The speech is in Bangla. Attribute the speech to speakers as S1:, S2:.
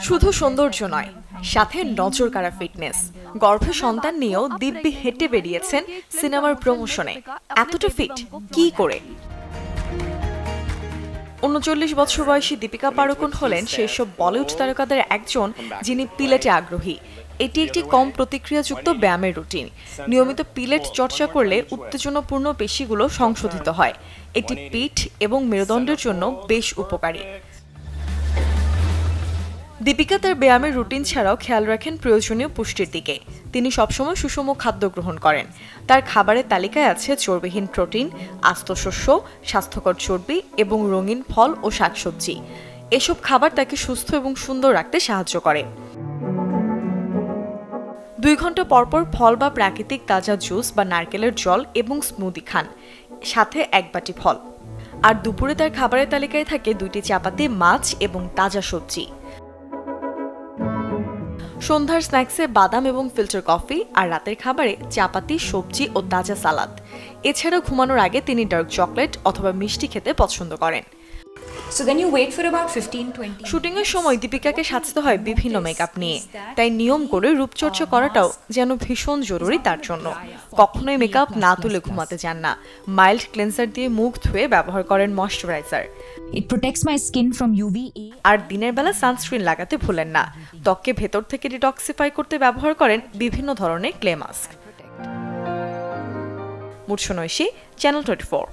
S1: শুধু সৌন্দর্য নয়, সাথে নজর কাড়া ফিটনেস। গর্ভে সন্তান নিয়েও দিব্যি হেঁটে বেরিয়েছেন সিনেমার প্রমোশনে। এতটা ফিট কি করে? ৩৯ বছর বয়সী দীপিকা পাড়ুকোন হলেন সেই সব বলিউড তারকাদের একজন যিনি পিলেটে আগ্রহী। এটি একটি কম প্রতিক্রিয়াযুক্ত ব্যায়ামের রুটিন। নিয়মিত পিলেট চর্চা করলে উত্তেজনাপূর্ণ পেশিগুলো সংশোধিত হয়। এটি পিঠ এবং মেরুদণ্ডের জন্য বেশ উপকারী। দীপিকা তার ব্যায়ামের রুটিন ছাড়াও খেয়াল রাখেন প্রয়োজনীয় পুষ্টির দিকে। তিনি সবসময় সুষম খাদ্য গ্রহণ করেন। তার খাবারের তালিকায় আছে চর্বিহীন প্রোটিন, আস্ত শস্য, স্বাস্থ্যকর চর্বি এবং রঙিন ফল ও শাকসবজি। এসব খাবার তাকে সুস্থ এবং সুন্দর রাখতে সাহায্য করে। ২ ঘন্টা পরপর ফল বা প্রাকৃতিক তাজা জুস বা নারকেলের জল এবং স্মুদি খান, সাথে ১ বাটি ফল। আর দুপুরে তার খাবারের তালিকায় থাকে ২টি চাপাতি, মাছ এবং তাজা সবজি। সন্ধ্যার স্ন্যাক্সে বাদাম এবং ফিল্টার কফি, আর রাতের খাবারে চাপাতি, সবজি ও তাজা সালাদ। এছাড়া ঘুমানোর আগে তিনি ডার্ক চকলেট অথবা মিষ্টি খেতে পছন্দ করেন। শুটিং এর সময় দীপিকাকে সাজতে হয় বিভিন্ন মেকআপ নিয়ে, তাই নিয়ম করে রূপচর্চা করাটাও যেন ভীষণ জরুরি তার জন্য। কখনোই মেকআপ না তুলে ঘুমাতে যান না। মাইল্ড ক্লেন্সার দিয়ে মুখ ধুয়ে ব্যবহার করেন ময়শ্চারাইজার। আর দিনের বেলা সানস্ক্রিন লাগাতে ভুলেন না। ত্বককে ভেতর থেকে ডিটক্সিফাই করতে ব্যবহার করেন বিভিন্ন ধরনের ক্লে মাস্ক। মূর্ছনা ঐশী, চ্যানেল 24।